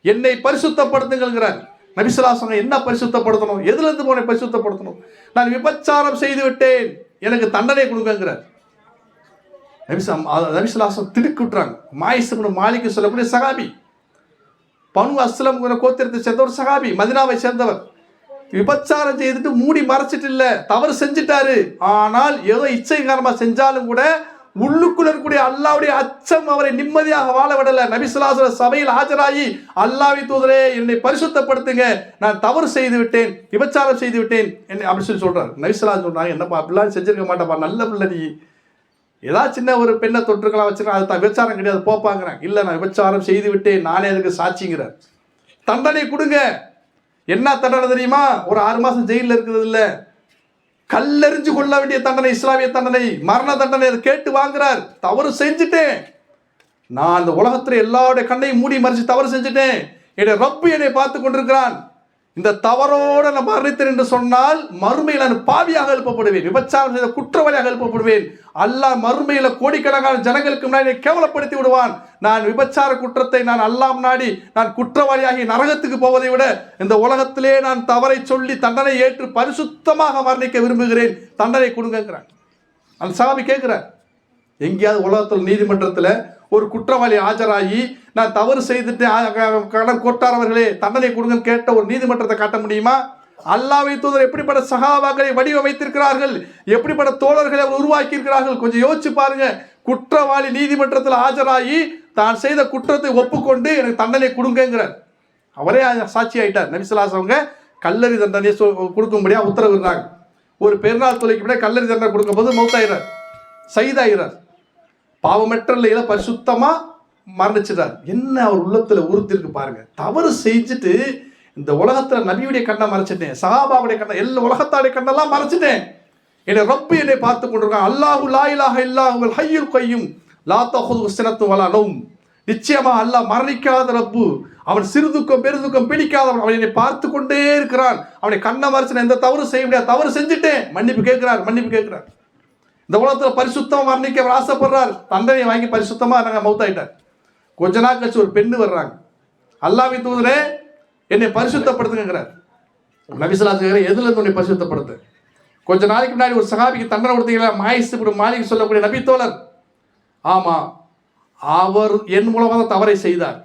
என்னை பரிசுத்தப்படுத்துங்கிறார். நபிசுல்லாசங்க என்ன பரிசுத்தப்படுத்தணும்? எதுல இருந்து போன பரிசுத்தப்படுத்தணும்? நான் விபச்சாரம் செய்து விட்டேன், எனக்கு தண்டனை கொடுங்கிறார். நபிசுல்லாசம் திடுக்கி விட்டுறாங்க. மாயிஸ் இப்னு மாலிக் சொல்லக்கூடிய சகாபி, பனு அஸ்லம் கோத்திரத்தை சேர்ந்த ஒரு சகாபி, மதீனாவை சேர்ந்தவர். விபச்சாரம் செய்துட்டு மூடி மறைச்சிட்டு இல்ல, தவறு செஞ்சிட்டாரு. ஆனால் ஏதோ இச்சை காரணமா செஞ்சாலும் கூட உள்ளுக்குள்ள இருக்கக்கூடிய அல்லாஹ்வுடைய அச்சம் அவரை நிம்மதியாக வாழ விடல. நபி ஸல்லல்லாஹு அலைஹி வஸல்லம் சபையில் ஆஜராகி, அல்லாஹ்வின் தூதரே, என்னை பரிசுத்தப்படுத்துங்க, நான் தவறு செய்து விட்டேன், விபச்சாரம் செய்து விட்டேன் அப்படி சொல்லி சொல்றாரு. நபி ஸல்லல்லாஹு அலைஹி வஸல்லம் சொல்றாங்க, என்னப்பா அப்படிலாம் செஞ்சிருக்க மாட்டப்பா, நல்ல பிள்ளை நீ, ஏதாவது சின்ன ஒரு பெண்ணை தொற்றுக்கலாம் வச்சுக்கலாம், அது தான் விபச்சாரம் கிடையாது போப்பாங்கிறாங்க. இல்லை, நான் விபச்சாரம் செய்து விட்டேன், நானே அதுக்கு சாட்சிங்கிறார். தண்டனை கொடுங்க. என்ன தண்டனை தெரியுமா? ஒரு 6 மாசம் ஜெயிலில் இருக்கிறது இல்லை, கல்லெறிஞ்சு கொள்ள வேண்டிய தண்டனை, இஸ்லாமிய தண்டனை, மரண தண்டனை. அதை கேட்டு வாங்குறார். தவறு செஞ்சுட்டேன், நான் அந்த உலகத்துல எல்லாருடைய கண்ணையும் மூடி மறைச்சு தவறு செஞ்சுட்டேன், என்னுடைய ரப்பு என்னை பார்த்து கொண்டிருக்கிறான். இந்த தவறோடு நான் மரணித்தேன் என்று சொன்னால் மறுமையில் நான் பாவியாக எழுப்பப்படுவேன், விபச்சாரம் செய்த குற்றவாளியாக எழுப்பப்படுவேன். அல்லாஹ் மறுமையில கோடிக்கணக்கான ஜனங்களுக்கு முன்னாடி கேவலப்படுத்தி விடுவான். நான் விபச்சார குற்றத்தை நான் அல்லாஹ் முன்னாடி நான் குற்றவாளியாகி நரகத்துக்கு போவதை விட இந்த உலகத்திலே நான் தவறை சொல்லி தண்டனை ஏற்று பரிசுத்தமாக மரணிக்க விரும்புகிறேன், தண்டனை கொடுங்கிறான். அந்த சஹாபி கேட்கிறார், எங்கேயாவது உலகத்தில் நீதிமன்றத்தில் ஒரு குற்றவாளி ஆஜராகி நான் தவறு செய்துட்டு கடன் கோட்டாரவர்களே தண்டனை கொடுங்கன்னு கேட்ட ஒரு நீதிமன்றத்தை காட்ட முடியுமா? அல்லாஹ்வின் தூதர் எப்படிப்பட்ட சஹாபாக்களை வடிவமைத்திருக்கிறார்கள், எப்படிப்பட்ட தோழர்களை அவர் உருவாக்கி இருக்கிறார்கள். கொஞ்சம் யோசிச்சு பாருங்க. குற்றவாளி நீதிமன்றத்தில் ஆஜராகி தான் செய்த குற்றத்தை ஒப்புக்கொண்டு எனக்கு தண்டனை கொடுங்கிறார். அவரே சாட்சி ஆயிட்டார். நபி ஸல்லல்லாஹு அலைஹி வஸல்லம் கல்லறி தண்டனை கொடுக்கும்படியா உத்தரவிடுறாங்க. ஒரு பெருநாள் தொலைக்கு விட கல்லறி தண்டனை கொடுக்கும்போது மௌத்தாயிறார், சைதாயிறார். பாவமற்ற நிலையில பரிசுத்தமா மரணிச்சிட்டார். என்ன அவர் உள்ளத்துல உறுத்திருக்கு பாருங்க. தவறு செஞ்சுட்டு இந்த உலகத்துல நபியுடைய கண்ணை மறைச்சிட்டேன், சஹாபாவுடைய கண்ணை, எல்லா உலகத்தாருடைய கண்ணெல்லாம் மறைச்சிட்டேன், என்னை ரப்பு என்னை பார்த்து கொண்டிருக்கான். அல்லாஹு லா இலாஹ இல்லா ஹுவல் ஹய்யுல் கய்யூம் லா தஹுதுஹு ஸினத்தும் வலா நௌம். நிச்சயமா அல்லாஹ் மரணிக்காத ரப்பு, அவன் சிறுதுக்கம் பெருதுக்கம் பிடிக்காதவன், அவன் என்னை பார்த்து கொண்டே இருக்கிறான். அவனை கண்ணை மறைச்சு எந்த தவறு செய்ய முடியாது, தவறு செஞ்சுட்டேன், மன்னிப்பு கேட்கிறார். இந்த உலகத்தில் பரிசுத்தமாக மரணிக்க அவர் ஆசைப்படுறார். தண்டனை வாங்கி பரிசுத்தமாக நாங்கள் மௌத்தாயிட்டார். கொஞ்ச நாள் கழிச்சு ஒரு பெண்ணு வர்றாங்க, அல்லாஹ்வின் தூதரே என்னை பரிசுத்தப்படுத்துங்கிறார். நபி ஸல்லல்லாஹு அலைஹி வஸல்லம் எதுல இருந்து உன்னை பரிசுத்தப்படுத்து? கொஞ்ச நாளைக்கு முன்னாடி ஒரு சஹாபிக்கு தண்டனை கொடுத்தீங்களா, மாயிஸ் இப்னு மாலிக் சொல்லக்கூடிய நபி தோழர். ஆமா, அவர் என் மூலமாக தான் தவறை செய்தார்,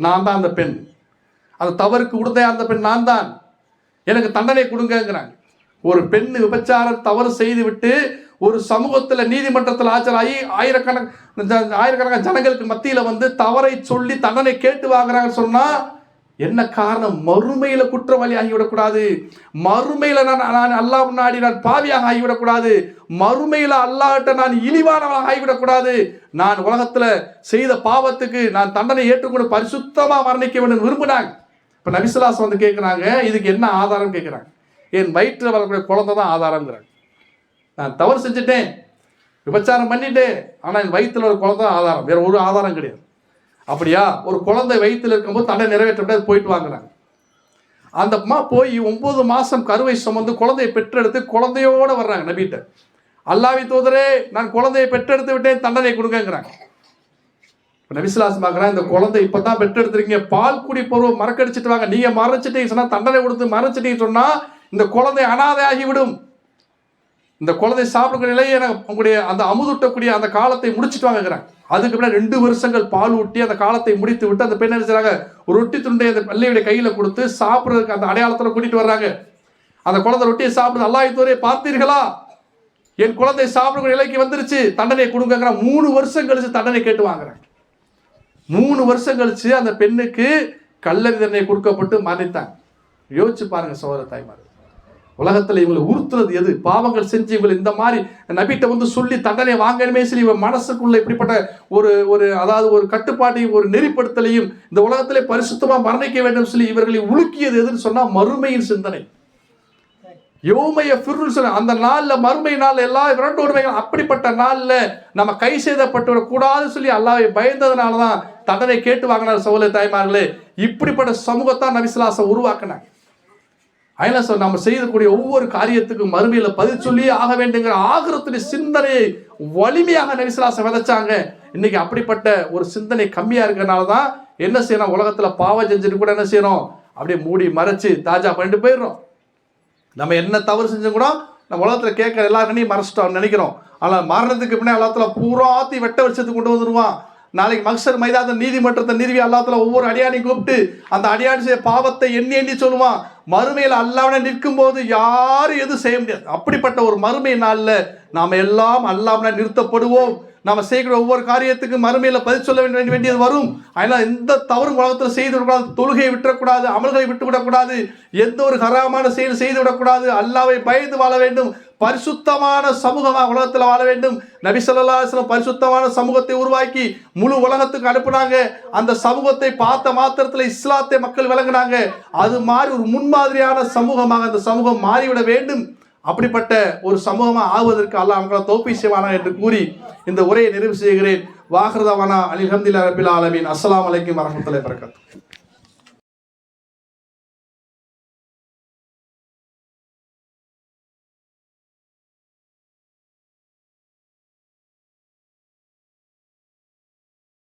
நான் தான் அந்த பெண், அந்த தவறுக்கு உறுதியாக அந்த பெண் நான் தான், எனக்கு தண்டனை கொடுங்கிறாங்க. ஒரு பெண் விபச்சாரம் தவறு செய்து விட்டு ஒரு சமூகத்தில் நீதிமன்றத்தில் ஆஜராகி ஆயிரக்கணக்கான ஜனங்களுக்கு மத்தியில் வந்து தவறை சொல்லி தண்டனை கேட்டு வாங்குறாங்கன்னு சொன்னா என்ன காரணம்? மறுமையில குற்றவாளி ஆகிவிடக்கூடாது, மறுமையில நான் அல்லாஹ் முன்னாடி நான் பாவியாக ஆகிவிடக்கூடாது, மறுமையில அல்லாஹ்ட்ட நான் இழிவானவனாக ஆகிவிடக்கூடாது, நான் உலகத்துல செய்த பாவத்துக்கு நான் தண்டனை ஏற்றுக்கொண்டு பரிசுத்தமா மரணிக்க வேண்டும் விரும்பினாங்க. இப்ப நபிசுல்லாஸ் வந்து கேட்கிறாங்க, இதுக்கு என்ன ஆதாரம் கேட்கிறாங்க. என் வயிற்றில் வரக்கூடிய குழந்தை தான் ஆதாரம்ங்கிறாங்க. நான் தவறு செஞ்சுட்டேன், விபச்சாரம் பண்ணிட்டேன், ஆனா என் வயிற்றில் ஒரு குழந்தை ஆதாரம், வேற ஒரு ஆதாரம் கிடையாது. அப்படியா? ஒரு குழந்தை வயிற்றில் இருக்கும்போது தண்டனை நிறைவேற்ற முடியாது, போயிட்டு வாங்கினாங்க. அந்த அம்மா போய் 9 மாசம் கருவை சுமந்து குழந்தையை பெற்றெடுத்து குழந்தையோட வர்றாங்க நபிட்ட. அல்லாஹ்வின் தூதரே, நான் குழந்தையை பெற்றெடுத்து விட்டேன், தண்டனை கொடுங்கங்கிறாங்க. நபிசுல்லாஸ் பார்க்குறேன், இந்த குழந்தை இப்பதான் பெற்றெடுத்துருக்கீங்க, பால் குடி பருவம் மறக்கடிச்சிட்டு வாங்க, நீங்க மறைச்சிட்டீங்க சொன்னா, தண்டனை கொடுத்து மறைச்சிட்டீங்க சொன்னா இந்த குழந்தை அனாதை ஆகிவிடும், இந்த குழந்தை சாப்பிடுற நிலையை உங்களுடைய அந்த அமுதூட்டக்கூடிய அந்த காலத்தை முடிச்சுட்டு வாங்குறாங்க. அதுக்கு பின்னாடி 2 வருஷங்கள் பால் ஊட்டி அந்த காலத்தை முடித்து விட்டு அந்த பெண் நினைச்சாங்க ஒரு ரொட்டி துண்டை அந்த பிள்ளையுடைய கையில கொடுத்து சாப்பிட்றதுக்கு அந்த அடையாளத்துல கூட்டிட்டு வர்றாங்க. அந்த குழந்தை ரொட்டியை சாப்பிடுறது. அல்லாஹ் தூதரே, பார்த்தீர்களா, என் குழந்தை சாப்பிடுற நிலைக்கு வந்துருச்சு, தண்டனை கொடுங்கிற. 3 வருஷம் கழிச்சு தண்டனை கேட்டு வாங்குறாங்க. 3 வருஷம் கழிச்சு அந்த பெண்ணுக்கு கல்லறி தண்டனை கொடுக்கப்பட்டு மன்னித்தாங்க. யோசிச்சு பாருங்க சகோதர தாய்மார், உலகத்துல இவங்களை உறுத்துறது எது? பாவங்கள் செஞ்சு இவங்களை இந்த மாதிரி நபிட்ட வந்து சொல்லி தண்டனை வாங்கணுமே சொல்லி இவன் மனசுக்குள்ள இப்படிப்பட்ட ஒரு அதாவது ஒரு கட்டுப்பாட்டையும் ஒரு நெறிப்படுத்தலையும் இந்த உலகத்திலே பரிசுத்தமா மரணிக்க வேண்டும் சொல்லி இவர்களை உலுக்கியது எதுன்னு சொன்னா மறுமையின் சிந்தனை. யோமைய ஃபிர்ருல் சொன்ன அந்த நாள்ல, மறுமை நாள் எல்லா இரண்டு உண்மைகள், அப்படிப்பட்ட நாள்ல நம்ம கை செய்தப்பட்டு விடக்கூடாது சொல்லி அல்லாஹ்வை பயந்ததுனாலதான் தண்டனை கேட்டு வாங்கினார். சகோதர தாய்மார்களே, இப்படிப்பட்ட சமூகத்தான் நபிசுல்லாஸை உருவாக்கினாங்க. அதனால நம்ம செய்யக்கூடிய ஒவ்வொரு காரியத்துக்கும் மறுமையில பதில் சொல்லி ஆக வேண்டுங்கிற ஆகிரத்துடைய சிந்தனையை வலிமையாக நபிசுல்லாஸை விதைச்சாங்க. இன்னைக்கு அப்படிப்பட்ட ஒரு சிந்தனை கம்மியா இருக்கிறனாலதான் என்ன செய்யணும், உலகத்துல பாவம் செஞ்சுட்டு கூட என்ன செய்யறோம், அப்படியே மூடி மறைச்சு தாஜா பண்ணிட்டு போயிடுறோம். நம்ம என்ன தவறு செஞ்சோம் கூட நம்ம உலகத்துல கேட்கற எல்லாருக்கையும் மறைச்சிட்டோம் நினைக்கிறோம். ஆனால் மரணத்துக்கு பின்னாடி எல்லாத்துல பூராத்தி வெட்ட வருஷத்துக்கு கொண்டு வந்துருவான். நாளைக்கு மக்சர் மைதான நீதிமன்றத்தை நிறுவி அல்லாஹ்வுல ஒவ்வொரு அடியானையும் கூப்பிட்டு அந்த அடியான் செய்ய பாவத்தை எண்ணி எண்ணி சொல்லுவான். மறுமையில் அல்லாஹ்வுடன் நிற்கும் போது யாரும் எதுவும் செய்ய முடியாது. அப்படிப்பட்ட ஒரு மறுமை நாள்ல நாம எல்லாம் அல்லாஹ்வுடன் நிறுத்தப்படுவோம். நம்ம செய்கிற ஒவ்வொரு காரியத்துக்கும் மறுமையில பதில் சொல்ல வேண்டியது வரும். அதனால எந்த தவறும் உலகத்தில் செய்து விடக்கூடாது, தொழுகையை விட்டுவிடக்கூடாது, அமல்களை விட்டு விடக்கூடாது, எந்த ஒரு ஹராமான செயல் செய்து விடக்கூடாது, அல்லாஹ்வை பயந்து வாழ வேண்டும், பரிசுத்தமான சமூகமாக உலகத்தில் வாழ வேண்டும். நபி ஸல்லல்லாஹு அலைஹி வஸல்லம் பரிசுத்தமான சமூகத்தை உருவாக்கி முழு உலகத்துக்கு அனுப்புனாங்க. அந்த சமூகத்தை பார்த்த மாத்திரத்தில் இஸ்லாத்தை மக்கள் விளங்கினாங்க. அது மாதிரி ஒரு முன்மாதிரியான சமூகமாக அந்த சமூகம் மாறிவிட வேண்டும். அப்படிப்பட்ட ஒரு சமூகமாக ஆகுவதற்கு அல்லாஹ் அவங்களை தௌஃபீக் செய்வானா என்று கூறி இந்த உரையை நிறைவு செய்கிறேன். வாஹிர் தஅவானா அல்ஹம்துலில்லாஹி ரப்பில் ஆலமீன். அஸ்ஸலாமு அலைக்கும் வரஹ்மத்துல்லாஹி வபரகாத்துஹு.